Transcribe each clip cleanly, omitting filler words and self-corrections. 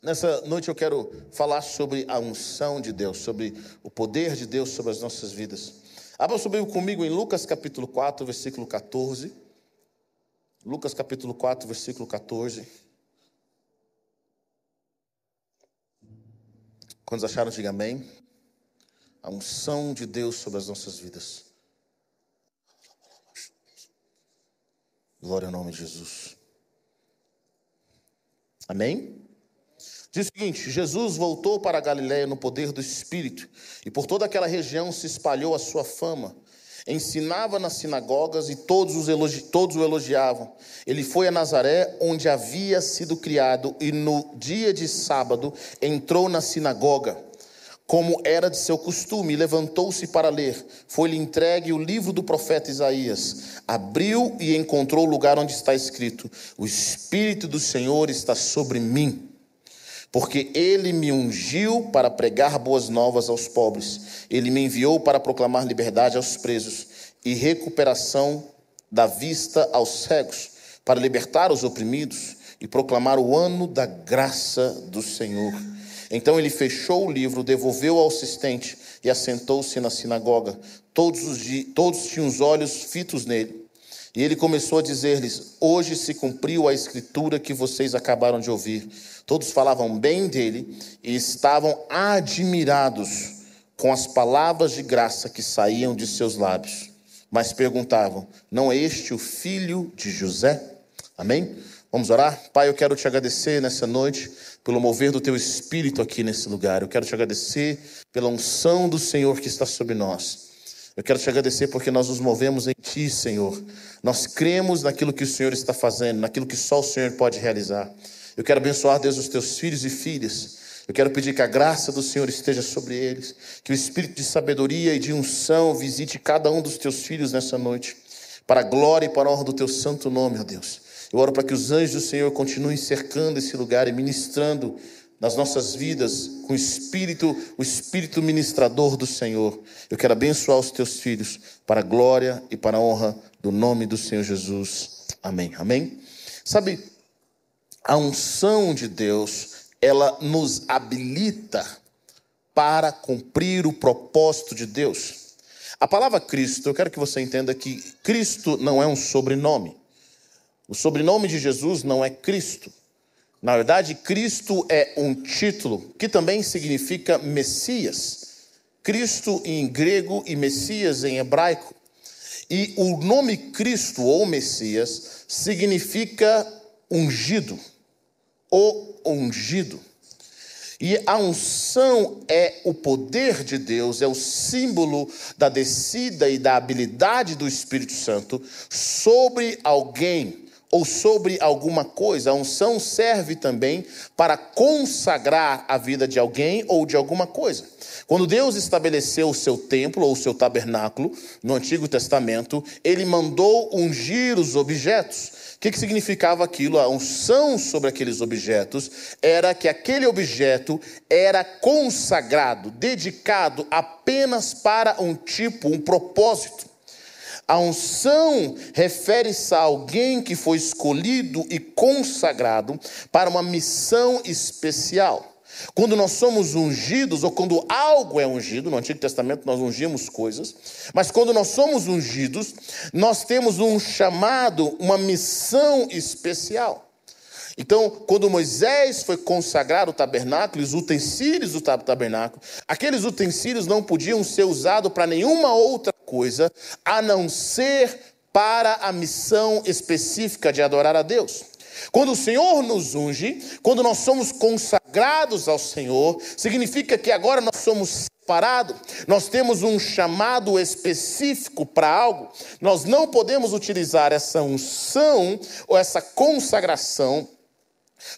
Nessa noite eu quero falar sobre a unção de Deus, sobre o poder de Deus sobre as nossas vidas. Abra sua Bíblia comigo em Lucas capítulo 4, versículo 14. Lucas capítulo 4, versículo 14. Quando acharam, diga amém. A unção de Deus sobre as nossas vidas. Glória ao nome de Jesus. Amém? Diz o seguinte: Jesus voltou para a Galiléia no poder do Espírito, e por toda aquela região se espalhou a sua fama. Ensinava nas sinagogas e todos o elogiavam. Ele foi a Nazaré, onde havia sido criado, e no dia de sábado entrou na sinagoga, como era de seu costume, e levantou-se para ler. Foi-lhe entregue o livro do profeta Isaías. Abriu e encontrou o lugar onde está escrito: o Espírito do Senhor está sobre mim, porque ele me ungiu para pregar boas novas aos pobres. Ele me enviou para proclamar liberdade aos presos e recuperação da vista aos cegos, para libertar os oprimidos e proclamar o ano da graça do Senhor. Então ele fechou o livro, devolveu ao assistente e assentou-se na sinagoga. Todos tinham os olhos fitos nele. E ele começou a dizer-lhes: hoje se cumpriu a escritura que vocês acabaram de ouvir. Todos falavam bem dele e estavam admirados com as palavras de graça que saíam de seus lábios. Mas perguntavam: não é este o filho de José? Amém? Vamos orar? Pai, eu quero te agradecer nessa noite pelo mover do teu Espírito aqui nesse lugar. Eu quero te agradecer pela unção do Senhor que está sobre nós. Eu quero te agradecer porque nós nos movemos em Ti, Senhor. Nós cremos naquilo que o Senhor está fazendo, naquilo que só o Senhor pode realizar. Eu quero abençoar, Deus, os teus filhos e filhas. Eu quero pedir que a graça do Senhor esteja sobre eles, que o Espírito de sabedoria e de unção visite cada um dos teus filhos nessa noite, para a glória e para a honra do teu santo nome, ó Deus. Eu oro para que os anjos do Senhor continuem cercando esse lugar e ministrando nas nossas vidas com o Espírito ministrador do Senhor. Eu quero abençoar os teus filhos para a glória e para a honra do nome do Senhor Jesus. Amém. Amém? Sabe, a unção de Deus, ela nos habilita para cumprir o propósito de Deus. A palavra Cristo, eu quero que você entenda que Cristo não é um sobrenome. O sobrenome de Jesus não é Cristo. Na verdade, Cristo é um título que também significa Messias. Cristo em grego e Messias em hebraico. E o nome Cristo ou Messias significa ungido, o ungido. E a unção é o poder de Deus, é o símbolo da descida e da habilidade do Espírito Santo sobre alguém ou sobre alguma coisa. A unção serve também para consagrar a vida de alguém ou de alguma coisa. Quando Deus estabeleceu o seu templo ou o seu tabernáculo no Antigo Testamento, ele mandou ungir os objetos. O que significava aquilo? A unção sobre aqueles objetos era que aquele objeto era consagrado, dedicado apenas para um propósito. A unção refere-se a alguém que foi escolhido e consagrado para uma missão especial. Quando nós somos ungidos, ou quando algo é ungido, no Antigo Testamento nós ungimos coisas, mas quando nós somos ungidos, nós temos um chamado, uma missão especial. Então, quando Moisés foi consagrar o tabernáculo, os utensílios do tabernáculo, aqueles utensílios não podiam ser usados para nenhuma outra coisa, a não ser para a missão específica de adorar a Deus. Quando o Senhor nos unge, quando nós somos consagrados ao Senhor, significa que agora nós somos separados, nós temos um chamado específico para algo. Nós não podemos utilizar essa unção ou essa consagração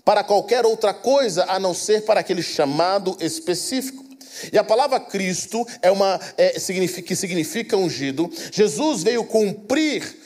para qualquer outra coisa, a não ser para aquele chamado específico. E a palavra Cristo que significa ungido. Jesus veio cumprir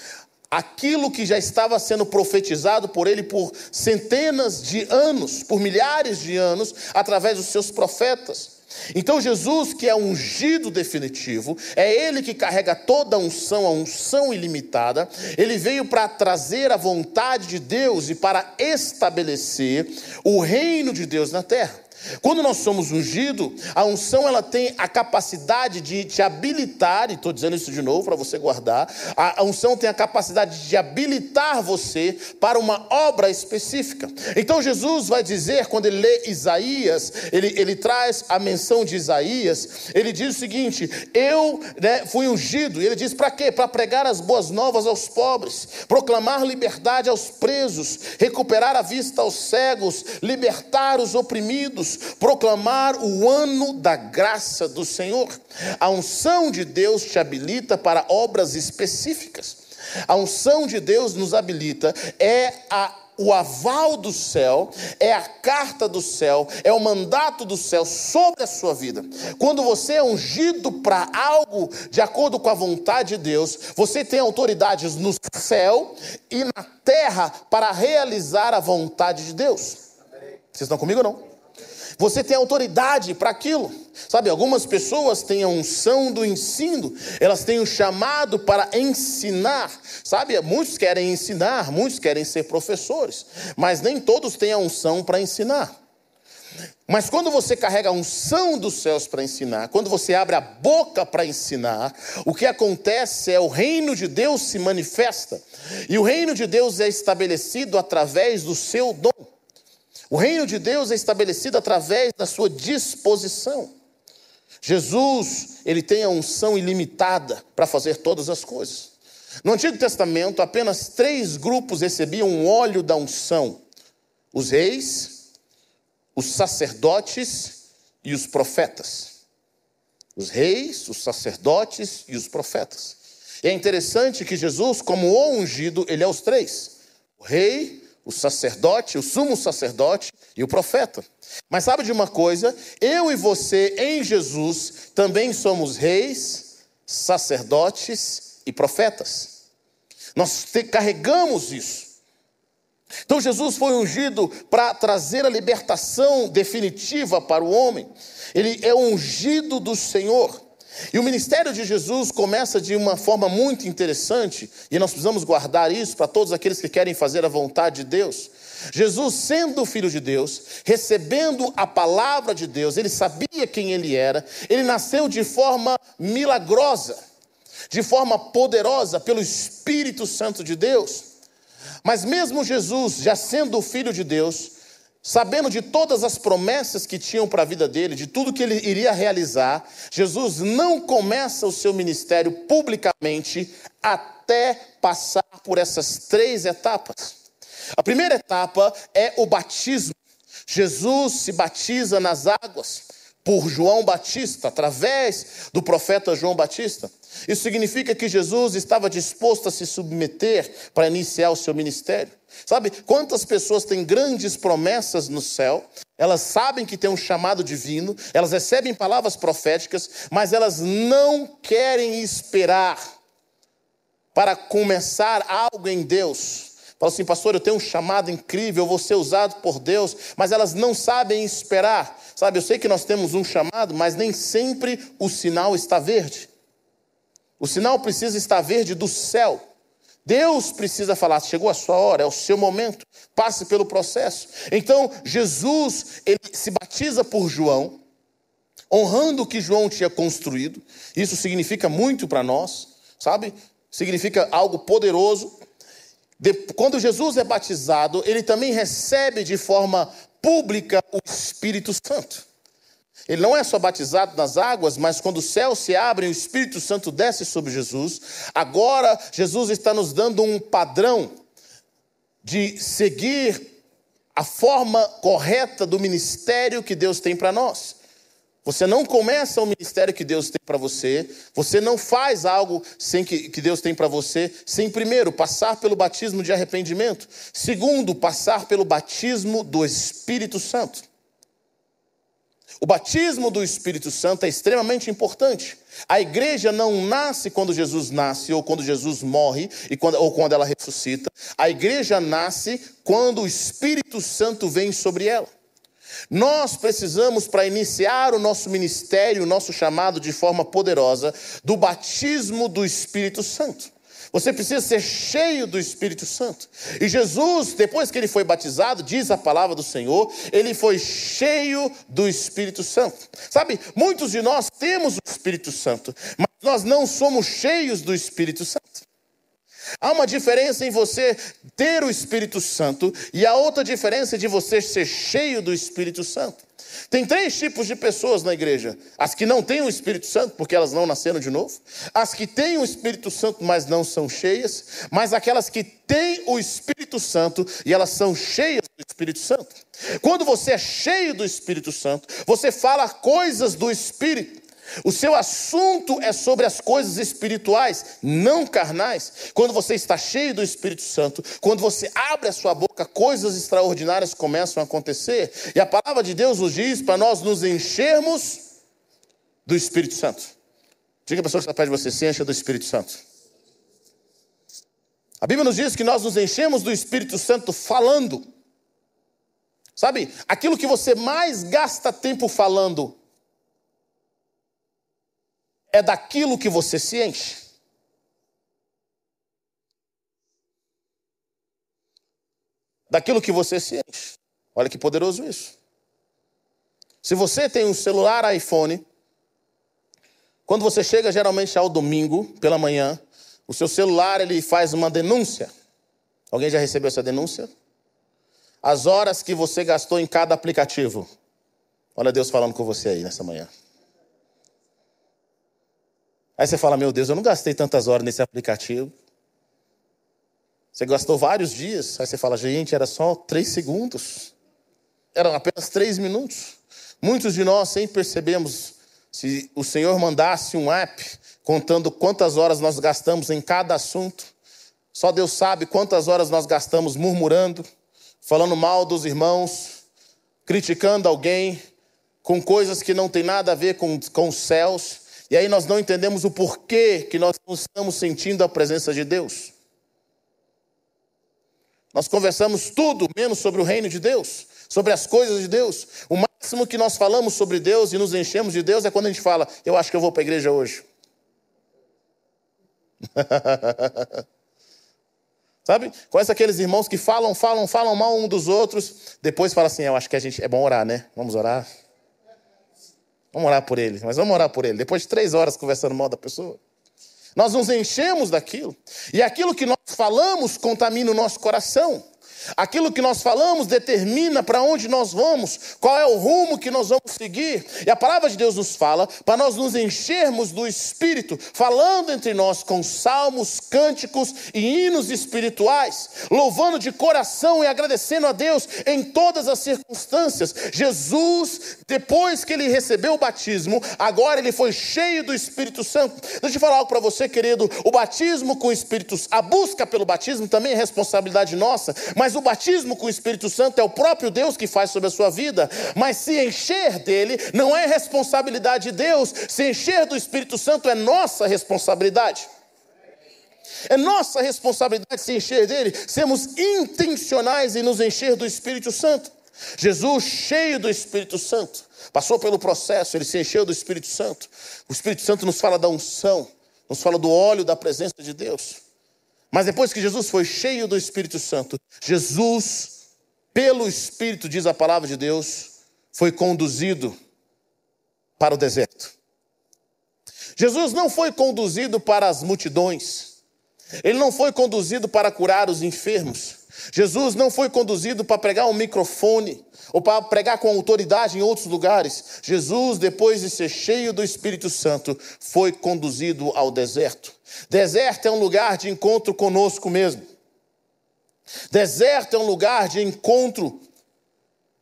aquilo que já estava sendo profetizado por ele por centenas de anos, por milhares de anos, através dos seus profetas. Então Jesus, que é ungido definitivo, é ele que carrega toda a unção ilimitada. Ele veio para trazer a vontade de Deus e para estabelecer o reino de Deus na terra. Quando nós somos ungidos, a unção ela tem a capacidade de te habilitar, e estou dizendo isso de novo para você guardar, a unção tem a capacidade de habilitar você para uma obra específica. Então Jesus vai dizer, quando ele lê Isaías, ele traz a menção de Isaías, ele diz o seguinte: eu fui ungido, e ele diz para quê? Para pregar as boas novas aos pobres, proclamar liberdade aos presos, recuperar a vista aos cegos, libertar os oprimidos, proclamar o ano da graça do Senhor. A unção de Deus te habilita para obras específicas. A unção de Deus nos habilita, o aval do céu, é a carta do céu, é o mandato do céu sobre a sua vida. Quando você é ungido para algo de acordo com a vontade de Deus, você tem autoridades no céu e na terra para realizar a vontade de Deus. Vocês estão comigo ou não? Você tem autoridade para aquilo. Sabe, algumas pessoas têm a unção do ensino, elas têm o chamado para ensinar. Sabe, muitos querem ensinar, muitos querem ser professores, mas nem todos têm a unção para ensinar. Mas quando você carrega a unção dos céus para ensinar, quando você abre a boca para ensinar, o que acontece é o reino de Deus se manifesta. E o reino de Deus é estabelecido através do seu dom. O reino de Deus é estabelecido através da sua disposição. Jesus, ele tem a unção ilimitada para fazer todas as coisas. No Antigo Testamento, apenas 3 grupos recebiam um óleo da unção: os reis, os sacerdotes e os profetas. Os reis, os sacerdotes e os profetas. E é interessante que Jesus, como o ungido, ele é os 3: o rei, o sacerdote, o sumo sacerdote e o profeta. Mas sabe de uma coisa? Eu e você em Jesus também somos reis, sacerdotes e profetas. Nós carregamos isso. Então Jesus foi ungido para trazer a libertação definitiva para o homem. Ele é ungido do Senhor. E o ministério de Jesus começa de uma forma muito interessante, e nós precisamos guardar isso para todos aqueles que querem fazer a vontade de Deus. Jesus, sendo o Filho de Deus, recebendo a palavra de Deus, ele sabia quem ele era, ele nasceu de forma milagrosa, de forma poderosa pelo Espírito Santo de Deus. Mas mesmo Jesus, já sendo o Filho de Deus, sabendo de todas as promessas que tinham para a vida dele, de tudo que ele iria realizar, Jesus não começa o seu ministério publicamente até passar por essas 3 etapas. A primeira etapa é o batismo. Jesus se batiza nas águas por João Batista, através do profeta João Batista. Isso significa que Jesus estava disposto a se submeter para iniciar o seu ministério. Sabe, quantas pessoas têm grandes promessas no céu, elas sabem que tem um chamado divino, elas recebem palavras proféticas, mas elas não querem esperar para começar algo em Deus. Fala assim: pastor, eu tenho um chamado incrível, eu vou ser usado por Deus, mas elas não sabem esperar. Sabe, eu sei que nós temos um chamado, mas nem sempre o sinal está verde. O sinal precisa estar verde do céu. Deus precisa falar: chegou a sua hora, é o seu momento, passe pelo processo. Então Jesus, ele se batiza por João, honrando o que João tinha construído. Isso significa muito para nós, sabe? Significa algo poderoso. Quando Jesus é batizado, ele também recebe de forma pública o Espírito Santo. Ele não é só batizado nas águas, mas quando os céus se abrem, o Espírito Santo desce sobre Jesus. Agora, Jesus está nos dando um padrão de seguir a forma correta do ministério que Deus tem para nós. Você não começa o ministério que Deus tem para você, você não faz algo sem que Deus tem para você, sem primeiro passar pelo batismo de arrependimento, segundo, passar pelo batismo do Espírito Santo. O batismo do Espírito Santo é extremamente importante. A igreja não nasce quando Jesus nasce, ou quando Jesus morre, ou quando ela ressuscita. A igreja nasce quando o Espírito Santo vem sobre ela. Nós precisamos, para iniciar o nosso ministério, o nosso chamado de forma poderosa, do batismo do Espírito Santo. Você precisa ser cheio do Espírito Santo. E Jesus, depois que ele foi batizado, diz a palavra do Senhor, ele foi cheio do Espírito Santo. Sabe, muitos de nós temos o Espírito Santo, mas nós não somos cheios do Espírito Santo. Há uma diferença em você ter o Espírito Santo e a outra diferença é de você ser cheio do Espírito Santo. Tem 3 tipos de pessoas na igreja: as que não têm o Espírito Santo porque elas não nasceram de novo, as que têm o Espírito Santo mas não são cheias, mas aquelas que têm o Espírito Santo e elas são cheias do Espírito Santo. Quando você é cheio do Espírito Santo, você fala coisas do Espírito. O seu assunto é sobre as coisas espirituais, não carnais. Quando você está cheio do Espírito Santo, quando você abre a sua boca, coisas extraordinárias começam a acontecer. E a palavra de Deus nos diz para nós nos enchermos do Espírito Santo. Diga a pessoa que está perto de você: se encha do Espírito Santo. A Bíblia nos diz que nós nos enchemos do Espírito Santo falando. Sabe, aquilo que você mais gasta tempo falando é daquilo que você se enche. Daquilo que você se enche. Olha que poderoso isso. Se você tem um celular iPhone, quando você chega geralmente ao domingo, pela manhã, o seu celular ele faz uma denúncia. Alguém já recebeu essa denúncia? As horas que você gastou em cada aplicativo. Olha Deus falando com você aí nessa manhã. Aí você fala: meu Deus, eu não gastei tantas horas nesse aplicativo. Você gastou vários dias. Aí você fala: gente, era só 3 segundos. Eram apenas 3 minutos. Muitos de nós sem percebemos, se o Senhor mandasse um app contando quantas horas nós gastamos em cada assunto. Só Deus sabe quantas horas nós gastamos murmurando, falando mal dos irmãos, criticando alguém, com coisas que não tem nada a ver com os céus. E aí nós não entendemos o porquê que nós não estamos sentindo a presença de Deus. Nós conversamos tudo menos sobre o reino de Deus, sobre as coisas de Deus. O máximo que nós falamos sobre Deus e nos enchemos de Deus é quando a gente fala: eu acho que eu vou para a igreja hoje. Sabe? Conhece aqueles irmãos que falam mal um dos outros, depois falam assim: eu acho que a gente é bom orar, né? Vamos orar. Vamos orar por ele, mas vamos orar por ele. Depois de 3 horas conversando mal da pessoa. Nós nos enchemos daquilo. E aquilo que nós falamos contamina o nosso coração. Aquilo que nós falamos determina para onde nós vamos, qual é o rumo que nós vamos seguir. E a palavra de Deus nos fala para nós nos enchermos do Espírito, falando entre nós com salmos, cânticos e hinos espirituais, louvando de coração e agradecendo a Deus em todas as circunstâncias. Jesus, depois que ele recebeu o batismo, agora ele foi cheio do Espírito Santo. Deixa eu falar algo para você, querido. O batismo com o Espírito, a busca pelo batismo também é responsabilidade nossa, mas o batismo com o Espírito Santo é o próprio Deus que faz sobre a sua vida. Mas se encher dele não é responsabilidade de Deus. Se encher do Espírito Santo é nossa responsabilidade. É nossa responsabilidade se encher dele. Sermos intencionais em nos encher do Espírito Santo. Jesus, cheio do Espírito Santo, passou pelo processo, ele se encheu do Espírito Santo. O Espírito Santo nos fala da unção, nos fala do óleo da presença de Deus. Mas depois que Jesus foi cheio do Espírito Santo, Jesus, pelo Espírito, diz a palavra de Deus, foi conduzido para o deserto. Jesus não foi conduzido para as multidões. Ele não foi conduzido para curar os enfermos. Jesus não foi conduzido para pregar um microfone ou para pregar com autoridade em outros lugares. Jesus, depois de ser cheio do Espírito Santo, foi conduzido ao deserto. Deserto é um lugar de encontro conosco mesmo. Deserto é um lugar de encontro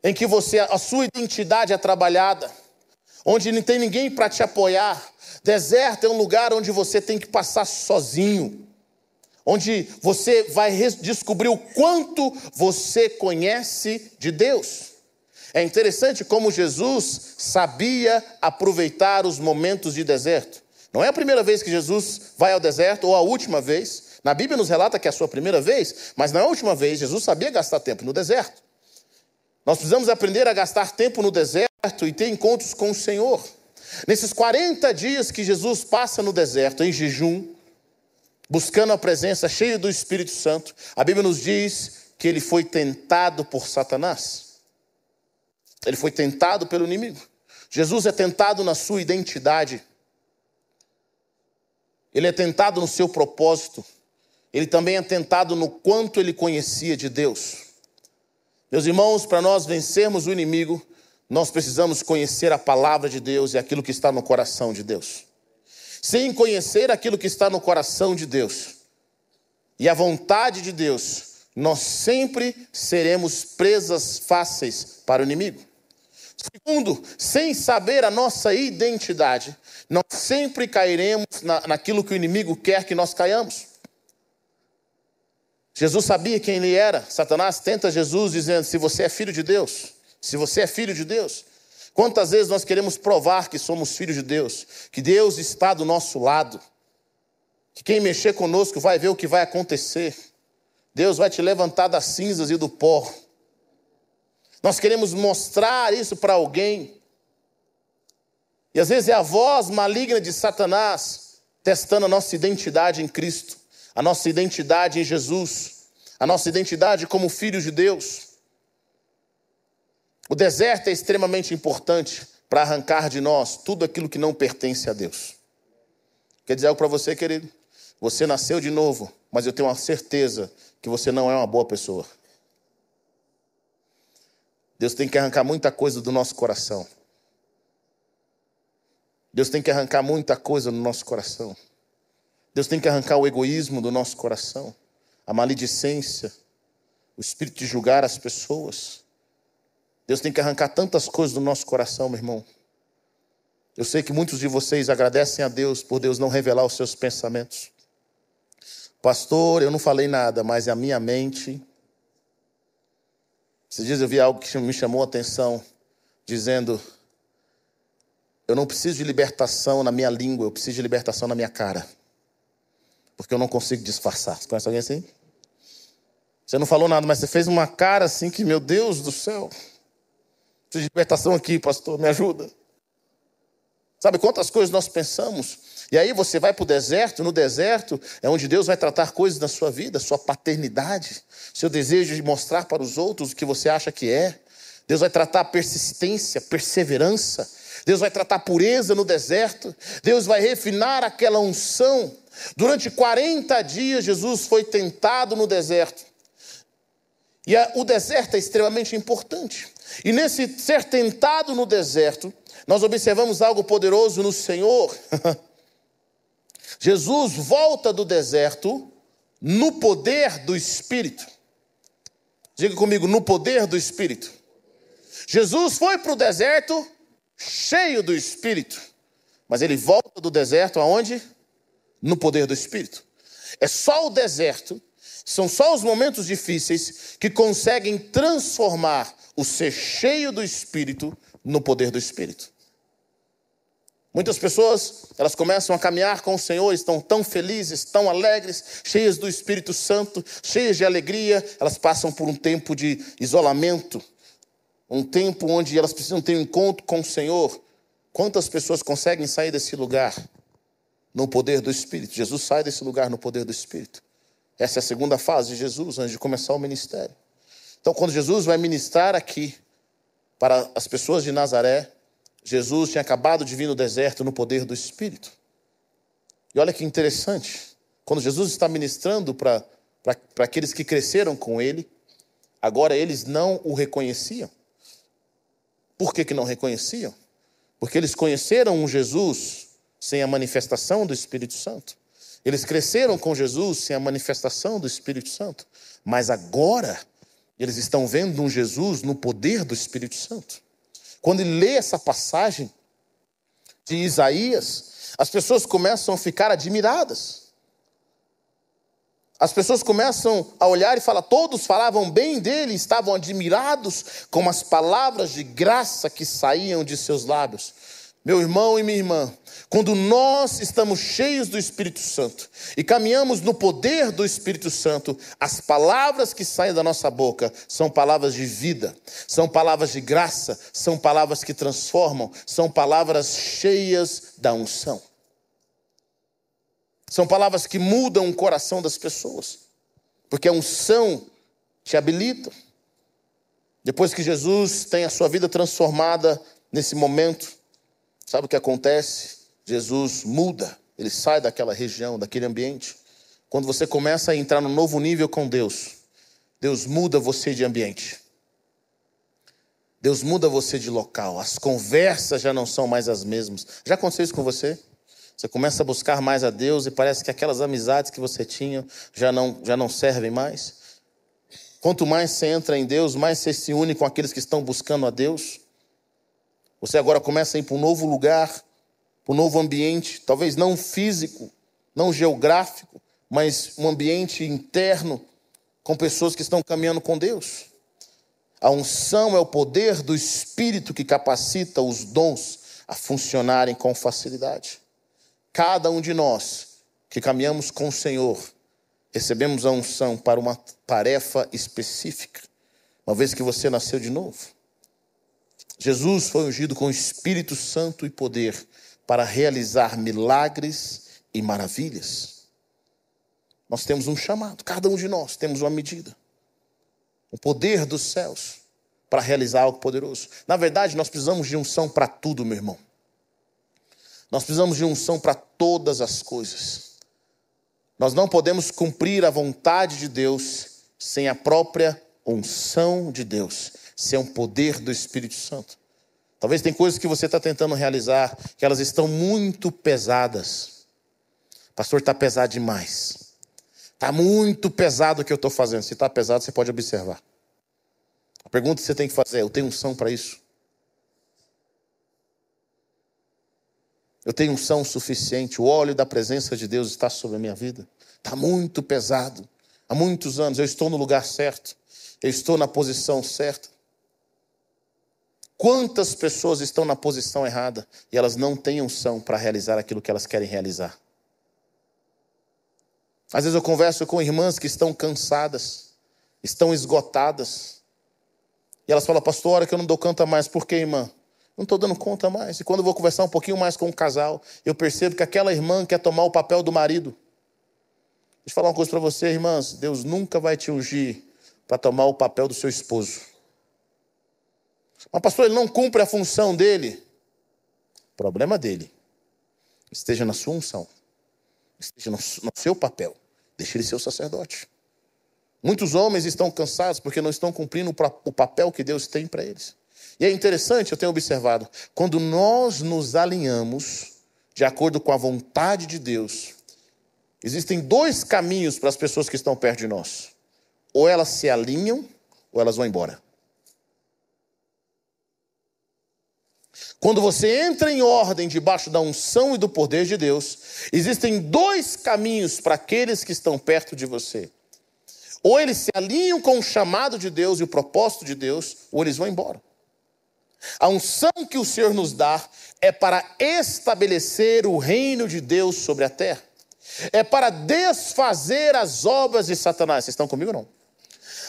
em que a sua identidade é trabalhada, onde não tem ninguém para te apoiar. Deserto é um lugar onde você tem que passar sozinho, onde você vai descobrir o quanto você conhece de Deus. É interessante como Jesus sabia aproveitar os momentos de deserto. Não é a primeira vez que Jesus vai ao deserto, ou a última vez. Na Bíblia nos relata que é a sua primeira vez, mas na última vez Jesus sabia gastar tempo no deserto. Nós precisamos aprender a gastar tempo no deserto e ter encontros com o Senhor. Nesses 40 dias que Jesus passa no deserto, em jejum, buscando a presença, cheio do Espírito Santo, a Bíblia nos diz que ele foi tentado por Satanás. Ele foi tentado pelo inimigo. Jesus é tentado na sua identidade. Ele é tentado no seu propósito. Ele também é tentado no quanto ele conhecia de Deus. Meus irmãos, para nós vencermos o inimigo, nós precisamos conhecer a palavra de Deus e aquilo que está no coração de Deus. Sem conhecer aquilo que está no coração de Deus e a vontade de Deus, nós sempre seremos presas fáceis para o inimigo. Segundo, sem saber a nossa identidade, nós sempre cairemos naquilo que o inimigo quer que nós caiamos. Jesus sabia quem ele era. Satanás tenta Jesus dizendo, se você é filho de Deus, se você é filho de Deus. Quantas vezes nós queremos provar que somos filhos de Deus, que Deus está do nosso lado, que quem mexer conosco vai ver o que vai acontecer. Deus vai te levantar das cinzas e do pó. Nós queremos mostrar isso para alguém. E às vezes é a voz maligna de Satanás testando a nossa identidade em Cristo, a nossa identidade em Jesus, a nossa identidade como filhos de Deus. O deserto é extremamente importante para arrancar de nós tudo aquilo que não pertence a Deus. Quer dizer algo para você, querido? Você nasceu de novo, mas eu tenho uma certeza que você não é uma boa pessoa. Deus tem que arrancar muita coisa do nosso coração. Deus tem que arrancar muita coisa do nosso coração. Deus tem que arrancar o egoísmo do nosso coração, a maledicência, o espírito de julgar as pessoas. Deus tem que arrancar tantas coisas do nosso coração, meu irmão. Eu sei que muitos de vocês agradecem a Deus por Deus não revelar os seus pensamentos. Pastor, eu não falei nada, mas a minha mente... Esses dias eu vi algo que me chamou a atenção, dizendo, eu não preciso de libertação na minha língua, eu preciso de libertação na minha cara. Porque eu não consigo disfarçar. Você conhece alguém assim? Você não falou nada, mas você fez uma cara assim que, meu Deus do céu, preciso de libertação aqui, pastor, me ajuda. Sabe quantas coisas nós pensamos? E aí você vai para o deserto, no deserto é onde Deus vai tratar coisas na sua vida, sua paternidade, seu desejo de mostrar para os outros o que você acha que é. Deus vai tratar persistência, perseverança. Deus vai tratar pureza no deserto. Deus vai refinar aquela unção. Durante 40 dias Jesus foi tentado no deserto. E o deserto é extremamente importante. E nesse ser tentado no deserto, nós observamos algo poderoso no Senhor. Jesus volta do deserto no poder do Espírito. Diga comigo, no poder do Espírito. Jesus foi para o deserto cheio do Espírito. Mas ele volta do deserto aonde? No poder do Espírito. É só o deserto, são só os momentos difíceis que conseguem transformar o ser cheio do Espírito no poder do Espírito. Muitas pessoas, elas começam a caminhar com o Senhor, estão tão felizes, tão alegres, cheias do Espírito Santo, cheias de alegria. Elas passam por um tempo de isolamento, um tempo onde elas precisam ter um encontro com o Senhor. Quantas pessoas conseguem sair desse lugar no poder do Espírito? Jesus sai desse lugar no poder do Espírito. Essa é a segunda fase de Jesus, antes de começar o ministério. Então, quando Jesus vai ministrar aqui para as pessoas de Nazaré, Jesus tinha acabado de vir no deserto no poder do Espírito. E olha que interessante, quando Jesus está ministrando para aqueles que cresceram com ele, agora eles não o reconheciam. Por que não reconheciam? Porque eles conheceram um Jesus sem a manifestação do Espírito Santo. Eles cresceram com Jesus sem a manifestação do Espírito Santo. Mas agora eles estão vendo um Jesus no poder do Espírito Santo. Quando ele lê essa passagem de Isaías, as pessoas começam a ficar admiradas. As pessoas começam a olhar e falar, todos falavam bem dele, estavam admirados com as palavras de graça que saíam de seus lábios. Meu irmão e minha irmã, quando nós estamos cheios do Espírito Santo e caminhamos no poder do Espírito Santo, as palavras que saem da nossa boca são palavras de vida, são palavras de graça, são palavras que transformam, são palavras cheias da unção. São palavras que mudam o coração das pessoas, porque a unção te habilita. Depois que Jesus tem a sua vida transformada nesse momento, sabe o que acontece? Jesus muda, ele sai daquela região, daquele ambiente. Quando você começa a entrar num novo nível com Deus, Deus muda você de ambiente. Deus muda você de local. As conversas já não são mais as mesmas. Já aconteceu isso com você? Você começa a buscar mais a Deus e parece que aquelas amizades que você tinha já não servem mais. Quanto mais você entra em Deus, mais você se une com aqueles que estão buscando a Deus. Você agora começa a ir para um novo lugar, para um novo ambiente, talvez não físico, não geográfico, mas um ambiente interno, com pessoas que estão caminhando com Deus. A unção é o poder do Espírito que capacita os dons a funcionarem com facilidade. Cada um de nós que caminhamos com o Senhor, recebemos a unção para uma tarefa específica, uma vez que você nasceu de novo. Jesus foi ungido com o Espírito Santo e poder para realizar milagres e maravilhas. Nós temos um chamado, cada um de nós temos uma medida. O poder dos céus para realizar algo poderoso. Na verdade, nós precisamos de unção para tudo, meu irmão. Nós precisamos de unção para todas as coisas. Nós não podemos cumprir a vontade de Deus sem a própria unção de Deus, sem o poder do Espírito Santo. Talvez tem coisas que você está tentando realizar, que elas estão muito pesadas. Pastor, está pesado demais. Está muito pesado o que eu estou fazendo. Se está pesado, você pode observar. A pergunta que você tem que fazer é: eu tenho unção para isso? Eu tenho unção suficiente? O óleo da presença de Deus está sobre a minha vida? Está muito pesado. Há muitos anos eu estou no lugar certo. Eu estou na posição certa. Quantas pessoas estão na posição errada e elas não têm unção para realizar aquilo que elas querem realizar? Às vezes eu converso com irmãs que estão cansadas, estão esgotadas. E elas falam: pastor, a hora que eu não dou conta mais. Por quê, irmã? Não estou dando conta mais. E quando eu vou conversar um pouquinho mais com o casal, eu percebo que aquela irmã quer tomar o papel do marido. Deixa eu falar uma coisa para você, irmãs. Deus nunca vai te ungir para tomar o papel do seu esposo. Mas pastor, ele não cumpre a função dele. Problema dele. Esteja na sua unção. Esteja no seu papel. Deixe ele ser o sacerdote. Muitos homens estão cansados porque não estão cumprindo o papel que Deus tem para eles. E é interessante, eu tenho observado, quando nós nos alinhamos de acordo com a vontade de Deus, existem dois caminhos para as pessoas que estão perto de nós. Ou elas se alinham, ou elas vão embora. Quando você entra em ordem debaixo da unção e do poder de Deus, existem dois caminhos para aqueles que estão perto de você. Ou eles se alinham com o chamado de Deus e o propósito de Deus, ou eles vão embora. A unção que o Senhor nos dá é para estabelecer o reino de Deus sobre a terra. É para desfazer as obras de Satanás. Vocês estão comigo ou não?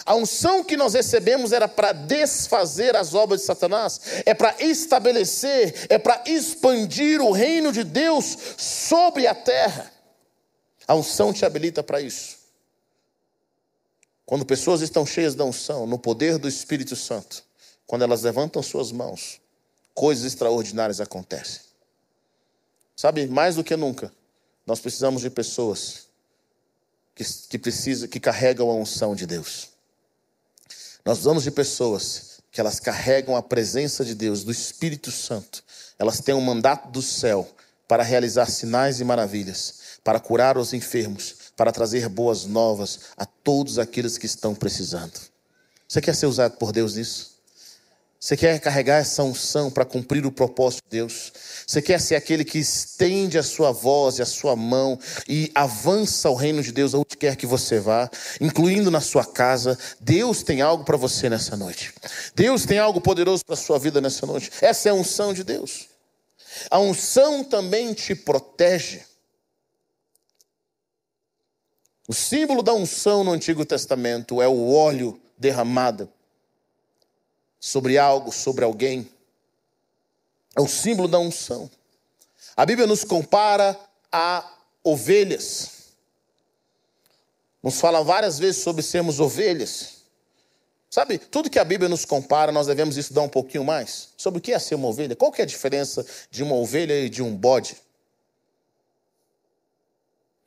A unção que nós recebemos era para desfazer as obras de Satanás. É para estabelecer, é para expandir o reino de Deus sobre a terra. A unção te habilita para isso. Quando pessoas estão cheias da unção, no poder do Espírito Santo, quando elas levantam suas mãos, coisas extraordinárias acontecem. Sabe, mais do que nunca, nós precisamos de pessoas que carregam a unção de Deus. Nós precisamos de pessoas que elas carregam a presença de Deus, do Espírito Santo. Elas têm um mandato do céu para realizar sinais e maravilhas, para curar os enfermos, para trazer boas novas a todos aqueles que estão precisando. Você quer ser usado por Deus nisso? Você quer carregar essa unção para cumprir o propósito de Deus? Você quer ser aquele que estende a sua voz e a sua mão e avança o reino de Deus aonde quer que você vá, incluindo na sua casa? Deus tem algo para você nessa noite. Deus tem algo poderoso para a sua vida nessa noite. Essa é a unção de Deus. A unção também te protege. O símbolo da unção no Antigo Testamento é o óleo derramado sobre algo, sobre alguém. É o símbolo da unção. A Bíblia nos compara a ovelhas. Nos fala várias vezes sobre sermos ovelhas. Sabe, tudo que a Bíblia nos compara, nós devemos estudar um pouquinho mais. Sobre o que é ser uma ovelha. Qual que é a diferença de uma ovelha e de um bode?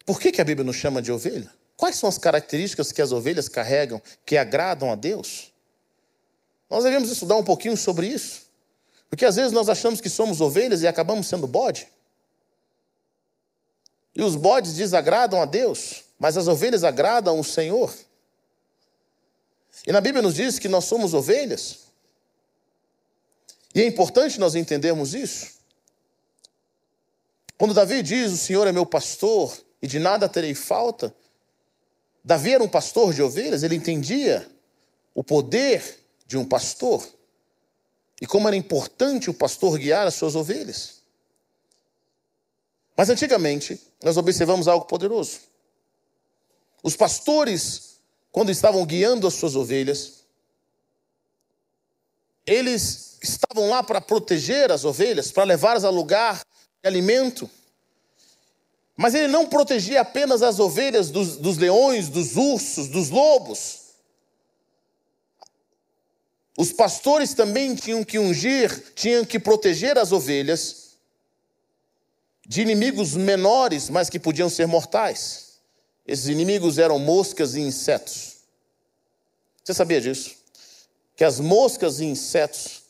Por que a Bíblia nos chama de ovelha? Quais são as características que as ovelhas carregam, que agradam a Deus? Nós devemos estudar um pouquinho sobre isso. Porque às vezes nós achamos que somos ovelhas e acabamos sendo bode. E os bodes desagradam a Deus, mas as ovelhas agradam o Senhor. E na Bíblia nos diz que nós somos ovelhas. E é importante nós entendermos isso. Quando Davi diz, o Senhor é meu pastor e de nada terei falta, Davi era um pastor de ovelhas, ele entendia o poder de um pastor e como era importante o pastor guiar as suas ovelhas. Mas antigamente, nós observamos algo poderoso. Os pastores, quando estavam guiando as suas ovelhas, eles estavam lá para proteger as ovelhas, para levá-las a lugar de alimento. Mas ele não protegia apenas as ovelhas dos leões, dos ursos, dos lobos. Os pastores também tinham que ungir, tinham que proteger as ovelhas de inimigos menores, mas que podiam ser mortais. Esses inimigos eram moscas e insetos. Você sabia disso? Que as moscas e insetos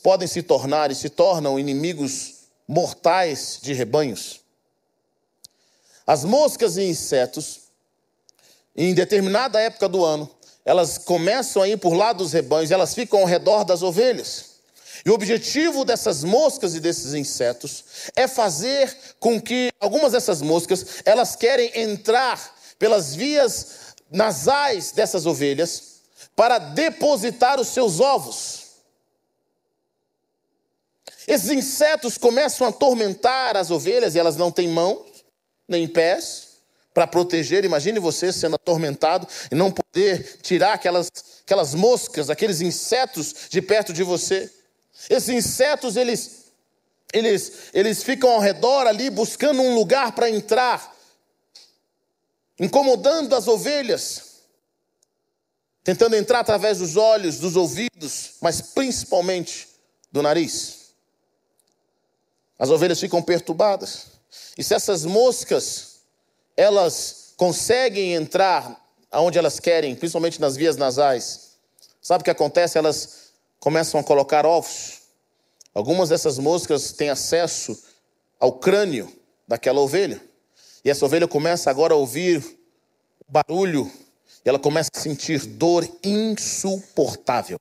podem se tornar e se tornam inimigos mortais de rebanhos. As moscas e insetos, em determinada época do ano, elas começam a ir por lá dos rebanhos, elas ficam ao redor das ovelhas. E o objetivo dessas moscas e desses insetos é fazer com que algumas dessas moscas, elas querem entrar pelas vias nasais dessas ovelhas para depositar os seus ovos. Esses insetos começam a atormentar as ovelhas e elas não têm mãos nem pés para proteger. Imagine você sendo atormentado e não poder tirar aquelas moscas, aqueles insetos de perto de você. Esses insetos, eles ficam ao redor ali buscando um lugar para entrar, incomodando as ovelhas, tentando entrar através dos olhos, dos ouvidos, mas principalmente do nariz. As ovelhas ficam perturbadas. E se essas moscas, elas conseguem entrar aonde elas querem, principalmente nas vias nasais, sabe o que acontece? Elas começam a colocar ovos. Algumas dessas moscas têm acesso ao crânio daquela ovelha. E essa ovelha começa agora a ouvir barulho. E ela começa a sentir dor insuportável.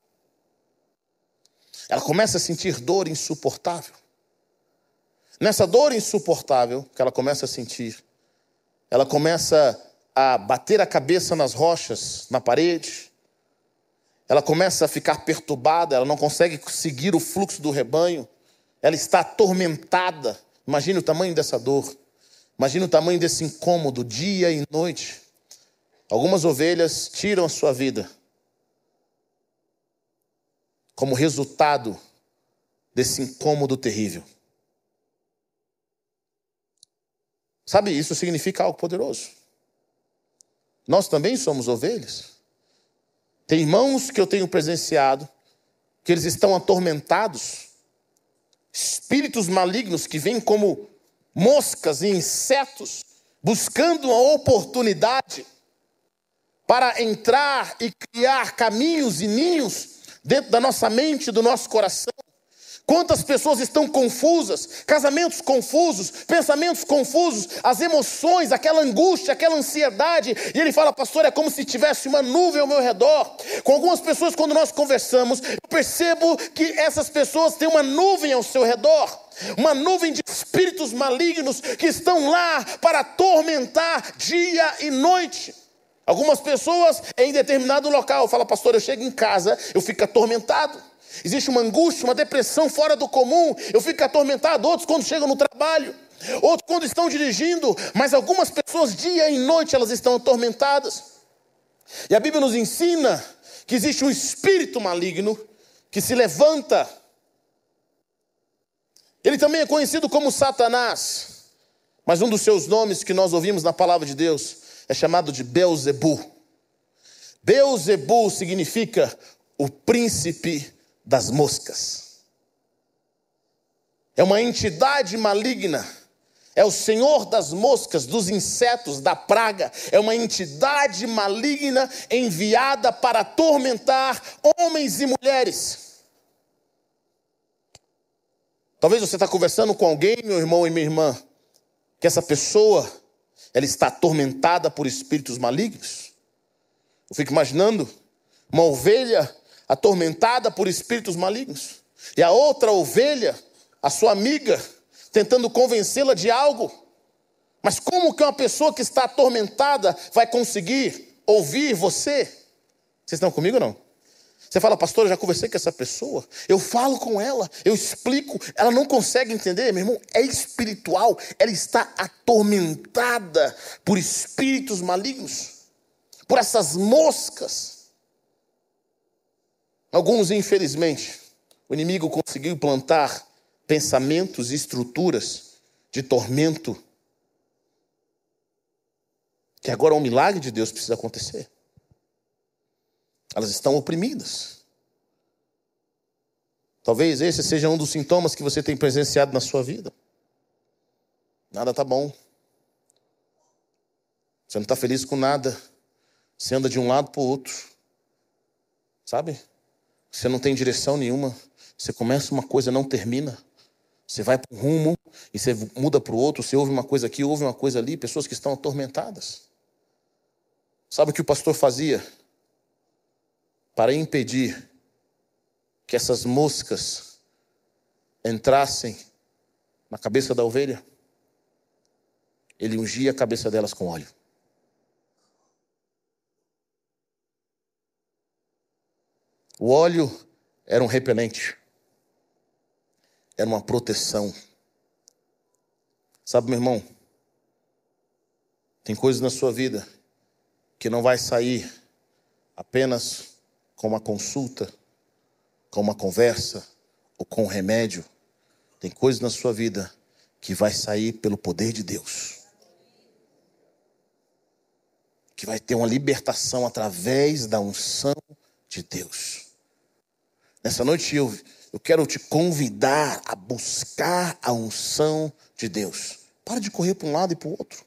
Ela começa a sentir dor insuportável. Nessa dor insuportável que ela começa a sentir, ela começa a bater a cabeça nas rochas, na parede. Ela começa a ficar perturbada, ela não consegue seguir o fluxo do rebanho. Ela está atormentada. Imagine o tamanho dessa dor. Imagine o tamanho desse incômodo, dia e noite. Algumas ovelhas tiram a sua vida como resultado desse incômodo terrível. Sabe, isso significa algo poderoso. Nós também somos ovelhas. Tem irmãos que eu tenho presenciado, que eles estão atormentados. Espíritos malignos que vêm como moscas e insetos, buscando uma oportunidade para entrar e criar caminhos e ninhos dentro da nossa mente, do nosso coração. Quantas pessoas estão confusas, casamentos confusos, pensamentos confusos, as emoções, aquela angústia, aquela ansiedade. E ele fala, pastor, é como se tivesse uma nuvem ao meu redor. Com algumas pessoas, quando nós conversamos, eu percebo que essas pessoas têm uma nuvem ao seu redor. Uma nuvem de espíritos malignos que estão lá para atormentar dia e noite. Algumas pessoas em determinado local falam, pastor, eu chego em casa, eu fico atormentado. Existe uma angústia, uma depressão fora do comum. Eu fico atormentado, outros quando chegam no trabalho, outros quando estão dirigindo, mas algumas pessoas dia e noite elas estão atormentadas. E a Bíblia nos ensina que existe um espírito maligno que se levanta. Ele também é conhecido como Satanás, mas um dos seus nomes que nós ouvimos na palavra de Deus é chamado de Beelzebu. Beelzebu significa o príncipe das moscas. É uma entidade maligna. É o senhor das moscas, dos insetos, da praga. É uma entidade maligna enviada para atormentar homens e mulheres. Talvez você está conversando com alguém, meu irmão e minha irmã, que essa pessoa, ela está atormentada por espíritos malignos. Eu fico imaginando uma ovelha atormentada por espíritos malignos. E a outra ovelha, a sua amiga, tentando convencê-la de algo. Mas como que uma pessoa que está atormentada vai conseguir ouvir você? Vocês estão comigo ou não? Você fala, pastor, eu já conversei com essa pessoa. Eu falo com ela, eu explico. Ela não consegue entender, meu irmão. É espiritual. Ela está atormentada por espíritos malignos. Por essas moscas. Alguns, infelizmente, o inimigo conseguiu plantar pensamentos e estruturas de tormento, que agora um milagre de Deus precisa acontecer. Elas estão oprimidas. Talvez esse seja um dos sintomas que você tem presenciado na sua vida. Nada está bom. Você não está feliz com nada. Você anda de um lado para o outro. Sabe? Você não tem direção nenhuma. Você começa uma coisa e não termina. Você vai para um rumo e você muda para o outro. Você ouve uma coisa aqui, ouve uma coisa ali. Pessoas que estão atormentadas. Sabe o que o pastor fazia? Para impedir que essas moscas entrassem na cabeça da ovelha, ele ungia a cabeça delas com óleo. O óleo era um repelente. Era uma proteção. Sabe, meu irmão, tem coisas na sua vida que não vai sair apenas com uma consulta, com uma conversa ou com um remédio. Tem coisas na sua vida que vai sair pelo poder de Deus. Que vai ter uma libertação através da unção de Deus. Nessa noite eu quero te convidar a buscar a unção de Deus. Para de correr para um lado e para o outro.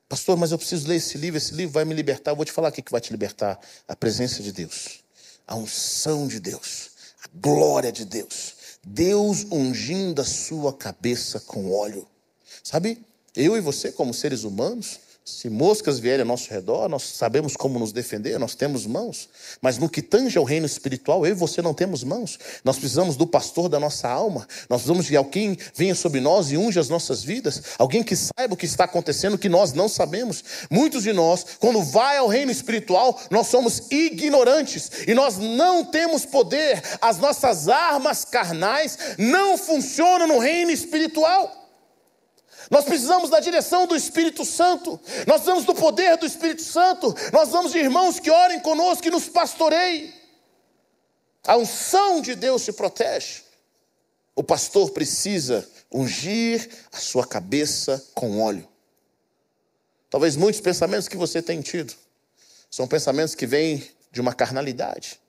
Pastor, mas eu preciso ler esse livro vai me libertar. Eu vou te falar o que vai te libertar. A presença de Deus, a unção de Deus, a glória de Deus. Deus ungindo a sua cabeça com óleo. Sabe, eu e você como seres humanos, se moscas vierem ao nosso redor, nós sabemos como nos defender, nós temos mãos. Mas no que tange ao reino espiritual, eu e você não temos mãos. Nós precisamos do pastor da nossa alma. Nós precisamos de alguém que venha sobre nós e unja as nossas vidas. Alguém que saiba o que está acontecendo, que nós não sabemos. Muitos de nós, quando vai ao reino espiritual, nós somos ignorantes. E nós não temos poder. As nossas armas carnais não funcionam no reino espiritual. Nós precisamos da direção do Espírito Santo. Nós precisamos do poder do Espírito Santo. Nós precisamos de irmãos que orem conosco, que nos pastoreiem. A unção de Deus te protege. O pastor precisa ungir a sua cabeça com óleo. Talvez muitos pensamentos que você tem tido são pensamentos que vêm de uma carnalidade.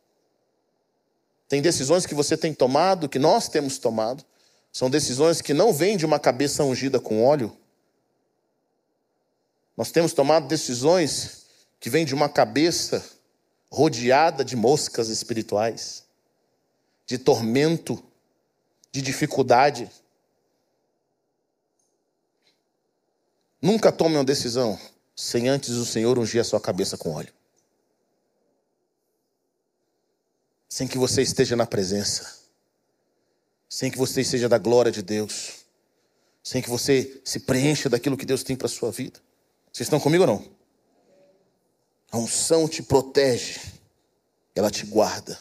Tem decisões que você tem tomado, que nós temos tomado. São decisões que não vêm de uma cabeça ungida com óleo. Nós temos tomado decisões que vêm de uma cabeça rodeada de moscas espirituais, de tormento, de dificuldade. Nunca tome uma decisão sem antes o Senhor ungir a sua cabeça com óleo. Sem que você esteja na presença. Sem que você seja da glória de Deus. Sem que você se preencha daquilo que Deus tem para a sua vida. Vocês estão comigo ou não? A unção te protege. ela te guarda.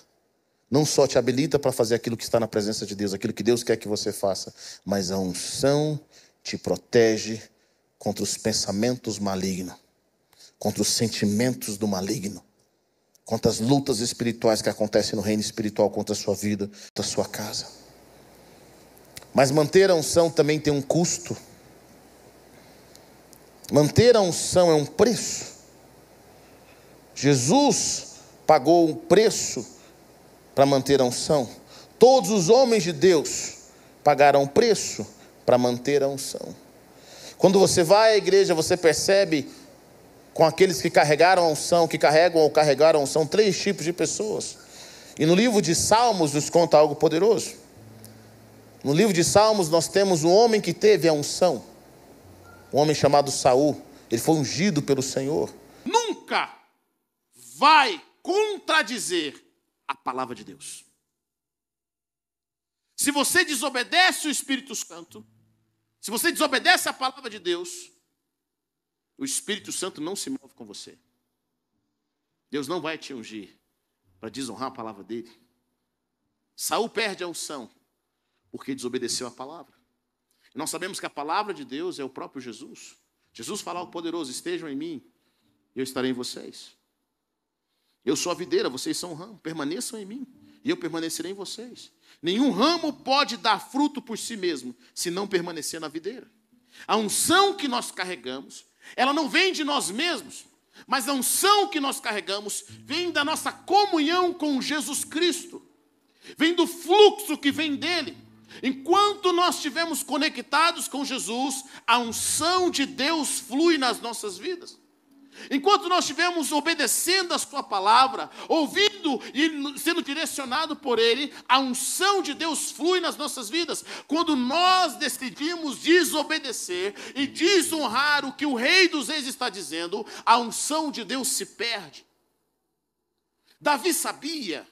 Não só te habilita para fazer aquilo que está na presença de Deus, aquilo que Deus quer que você faça, mas a unção te protege contra os pensamentos malignos, contra os sentimentos do maligno, contra as lutas espirituais que acontecem no reino espiritual, contra a sua vida, contra a sua casa. Mas manter a unção também tem um custo. Manter a unção é um preço. Jesus pagou um preço para manter a unção. Todos os homens de Deus pagaram um preço para manter a unção. Quando você vai à igreja, você percebe com aqueles que carregaram a unção, que carregam ou carregaram a unção, 3 tipos de pessoas. E no livro de Salmos nos conta algo poderoso. No livro de Salmos nós temos um homem que teve a unção. Um homem chamado Saul. Ele foi ungido pelo Senhor. Nunca vai contradizer a palavra de Deus. Se você desobedece o Espírito Santo, se você desobedece a palavra de Deus, o Espírito Santo não se move com você. Deus não vai te ungir para desonrar a palavra dele. Saul perde a unção porque desobedeceu a palavra. E nós sabemos que a palavra de Deus é o próprio Jesus. Jesus fala ao poderoso: estejam em mim, e eu estarei em vocês. Eu sou a videira, vocês são o ramo. Permaneçam em mim, e eu permanecerei em vocês. Nenhum ramo pode dar fruto por si mesmo, se não permanecer na videira. A unção que nós carregamos, ela não vem de nós mesmos, mas a unção que nós carregamos vem da nossa comunhão com Jesus Cristo. Vem do fluxo que vem dele. Enquanto nós estivermos conectados com Jesus, a unção de Deus flui nas nossas vidas. Enquanto nós estivermos obedecendo a sua palavra, ouvindo e sendo direcionado por ele, a unção de Deus flui nas nossas vidas. Quando nós decidimos desobedecer e desonrar o que o Rei dos Reis está dizendo, a unção de Deus se perde. Davi sabia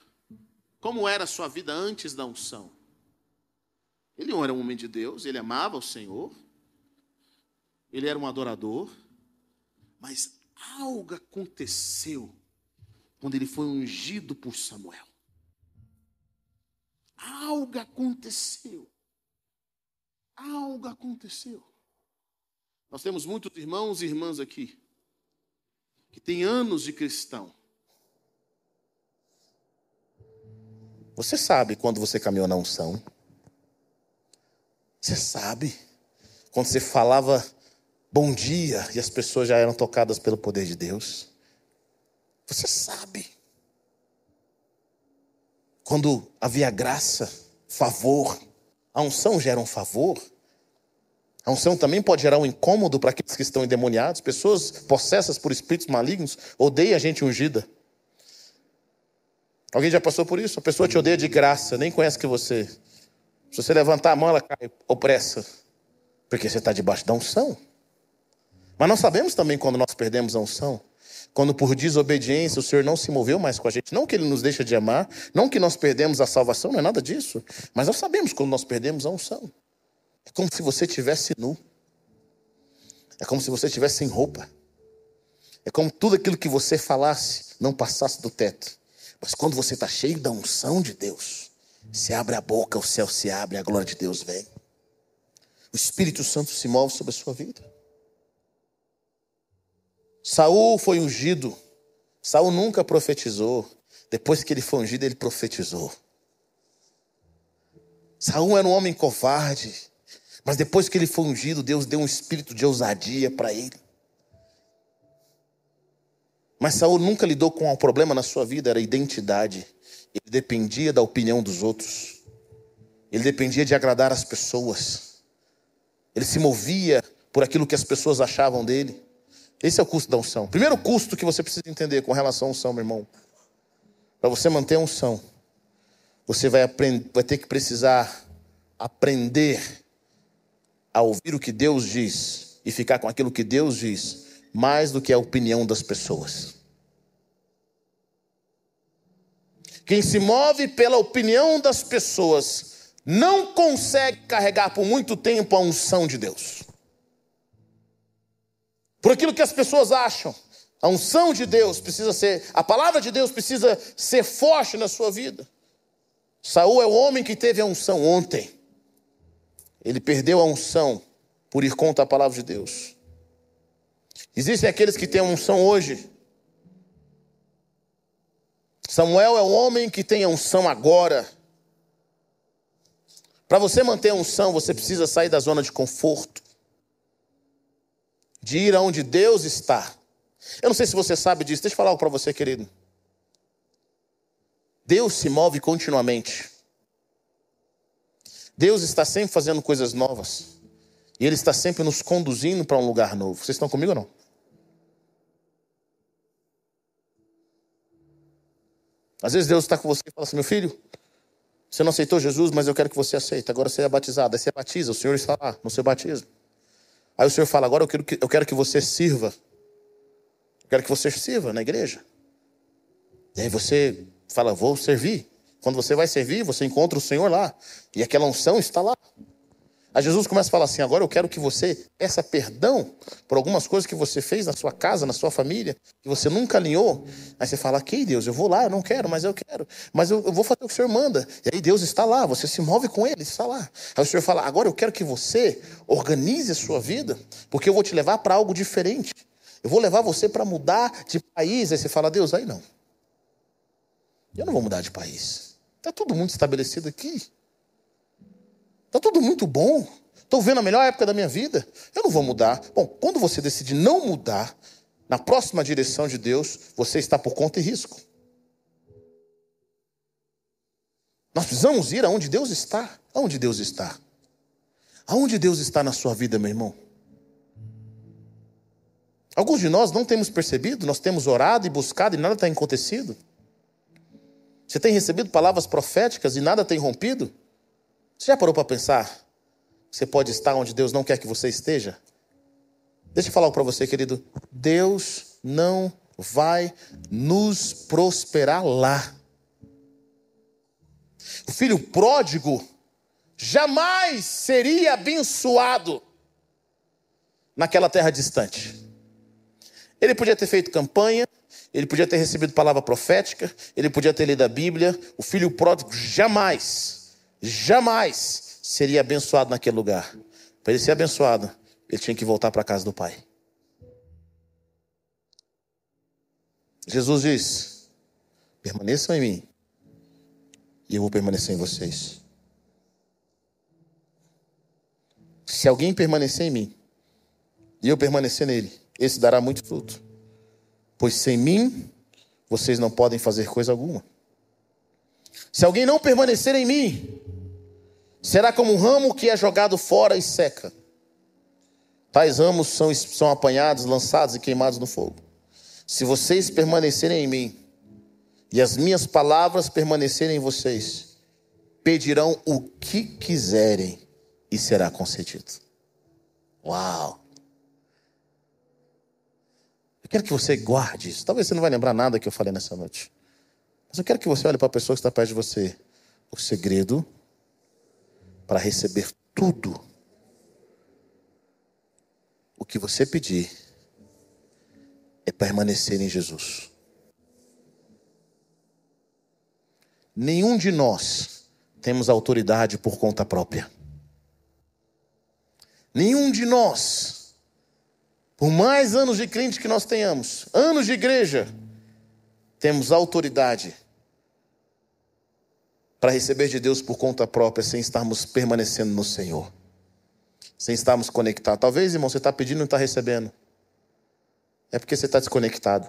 como era a sua vida antes da unção. Ele não era um homem de Deus, ele amava o Senhor, ele era um adorador, mas algo aconteceu quando ele foi ungido por Samuel. Algo aconteceu. Algo aconteceu. Nós temos muitos irmãos e irmãs aqui que têm anos de cristão. Você sabe quando você caminhou na unção? Você sabe quando você falava bom dia e as pessoas já eram tocadas pelo poder de Deus? Você sabe quando havia graça, favor. A unção gera um favor. A unção também pode gerar um incômodo para aqueles que estão endemoniados. Pessoas possessas por espíritos malignos odeiam a gente ungida. Alguém já passou por isso? A pessoa te odeia de graça, nem conhece que você. Se você levantar a mão, ela cai opressa, porque você está debaixo da unção. Mas nós sabemos também quando nós perdemos a unção. Quando por desobediência o Senhor não se moveu mais com a gente. Não que Ele nos deixa de amar, não que nós perdemos a salvação, não é nada disso. Mas nós sabemos quando nós perdemos a unção. É como se você estivesse nu. É como se você estivesse sem roupa. É como tudo aquilo que você falasse não passasse do teto. Mas quando você está cheio da unção de Deus, você abre a boca, o céu se abre, a glória de Deus vem. O Espírito Santo se move sobre a sua vida. Saul foi ungido. Saul nunca profetizou. Depois que ele foi ungido, ele profetizou. Saul era um homem covarde. Mas depois que ele foi ungido, Deus deu um espírito de ousadia para ele. Mas Saul nunca lidou com um problema na sua vida, era a identidade. Ele dependia da opinião dos outros. Ele dependia de agradar as pessoas. Ele se movia por aquilo que as pessoas achavam dele. Esse é o custo da unção. Primeiro custo que você precisa entender com relação à unção, meu irmão. Para você manter a unção, você vai ter que precisar aprender a ouvir o que Deus diz e ficar com aquilo que Deus diz, mais do que a opinião das pessoas. Quem se move pela opinião das pessoas não consegue carregar por muito tempo a unção de Deus. Por aquilo que as pessoas acham. A unção de Deus precisa ser, a palavra de Deus precisa ser forte na sua vida. Saul é o homem que teve a unção ontem. Ele perdeu a unção por ir contra a palavra de Deus. Existem aqueles que têm a unção hoje. Samuel é o homem que tem a unção agora. Para você manter a unção, você precisa sair da zona de conforto, de ir aonde Deus está. Eu não sei se você sabe disso. Deixa eu falar algo para você, querido. Deus se move continuamente. Deus está sempre fazendo coisas novas. E Ele está sempre nos conduzindo para um lugar novo. Vocês estão comigo ou não? Às vezes Deus está com você e fala assim: meu filho, você não aceitou Jesus, mas eu quero que você aceite. Agora você é batizado. Aí você batiza, o Senhor está lá no seu batismo. Aí o Senhor fala: agora eu quero que você sirva. Eu quero que você sirva na igreja. E aí você fala: vou servir. Quando você vai servir, você encontra o Senhor lá. E aquela unção está lá. Aí Jesus começa a falar assim: agora eu quero que você peça perdão por algumas coisas que você fez na sua casa, na sua família, que você nunca alinhou. Aí você fala: ok, Deus, eu vou lá, eu não quero, mas eu quero. Mas eu vou fazer o que o Senhor manda. E aí Deus está lá, você se move com Ele, está lá. Aí o Senhor fala: agora eu quero que você organize a sua vida, porque eu vou te levar para algo diferente. Eu vou levar você para mudar de país. Aí você fala: Deus, aí não. Eu não vou mudar de país. Está tudo muito estabelecido aqui. Está tudo muito bom. Estou vendo a melhor época da minha vida. Eu não vou mudar. Bom, quando você decide não mudar, na próxima direção de Deus, você está por conta e risco. Nós precisamos ir aonde Deus está. Aonde Deus está? Aonde Deus está na sua vida, meu irmão? Alguns de nós não temos percebido, nós temos orado e buscado e nada tem acontecido. Você tem recebido palavras proféticas e nada tem rompido? Você já parou para pensar que você pode estar onde Deus não quer que você esteja? Deixa eu falar para você, querido. Deus não vai nos prosperar lá. O filho pródigo jamais seria abençoado naquela terra distante. Ele podia ter feito campanha, ele podia ter recebido palavra profética, ele podia ter lido a Bíblia. O filho pródigo jamais seria abençoado naquele lugar. Para ele ser abençoado, ele tinha que voltar para a casa do pai. Jesus diz: permaneçam em mim e eu vou permanecer em vocês. Se alguém permanecer em mim e eu permanecer nele, esse dará muito fruto. Pois sem mim, vocês não podem fazer coisa alguma. Se alguém não permanecer em mim, será como um ramo que é jogado fora e seca. Tais ramos são apanhados, lançados e queimados no fogo. Se vocês permanecerem em mim, e as minhas palavras permanecerem em vocês, pedirão o que quiserem e será concedido. Uau! Eu quero que você guarde isso. Talvez você não vai lembrar nada que eu falei nessa noite. Mas eu quero que você olhe para a pessoa que está perto de você. O segredo para receber tudo o que você pedir é permanecer em Jesus. Nenhum de nós temos autoridade por conta própria. Nenhum de nós, por mais anos de crente que nós tenhamos, anos de igreja, temos autoridade para receber de Deus por conta própria, sem estarmos permanecendo no Senhor, sem estarmos conectados. Talvez, irmão, você está pedindo e não está recebendo. É porque você está desconectado.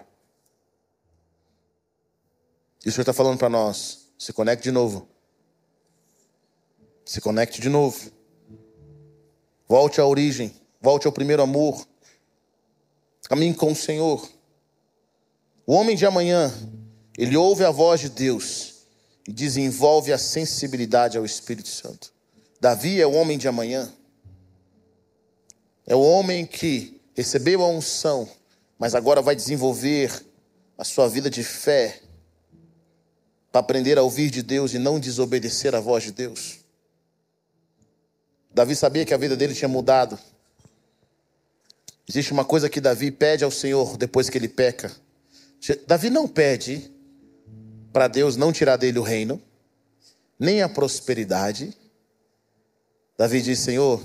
E o Senhor está falando para nós: se conecte de novo. Se conecte de novo. Volte à origem. Volte ao primeiro amor. Caminhe com o Senhor. O homem de amanhã, ele ouve a voz de Deus e desenvolve a sensibilidade ao Espírito Santo. Davi é o homem de amanhã. É o homem que recebeu a unção, mas agora vai desenvolver a sua vida de fé para aprender a ouvir de Deus e não desobedecer à voz de Deus. Davi sabia que a vida dele tinha mudado. Existe uma coisa que Davi pede ao Senhor depois que ele peca. Davi não pede para Deus não tirar dele o reino, nem a prosperidade. Davi diz: Senhor,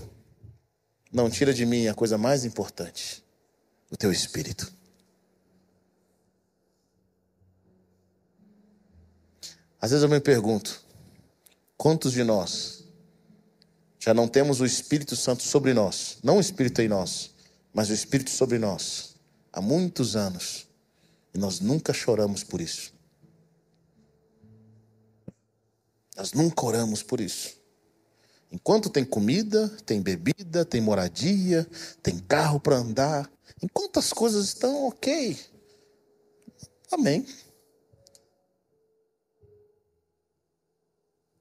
não tira de mim a coisa mais importante, o teu espírito. Às vezes eu me pergunto, quantos de nós já não temos o Espírito Santo sobre nós, não o Espírito em nós, mas o Espírito sobre nós, há muitos anos, e nós nunca choramos por isso. Nós nunca oramos por isso. Enquanto tem comida, tem bebida, tem moradia, tem carro para andar, enquanto as coisas estão ok, amém.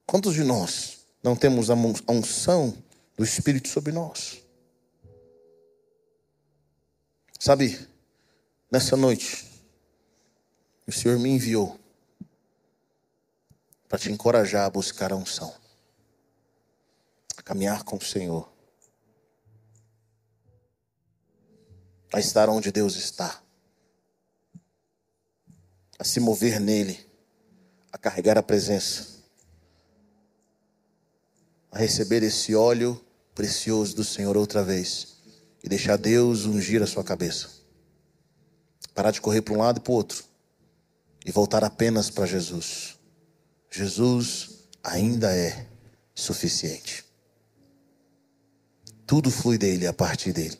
Quantos de nós não temos a unção do Espírito sobre nós? Sabe, nessa noite, o Senhor me enviou para te encorajar a buscar a unção, a caminhar com o Senhor, a estar onde Deus está, a se mover nele, a carregar a presença, a receber esse óleo precioso do Senhor outra vez e deixar Deus ungir a sua cabeça. Parar de correr para um lado e para o outro e voltar apenas para Jesus. Jesus ainda é suficiente. Tudo flui dele, a partir dele.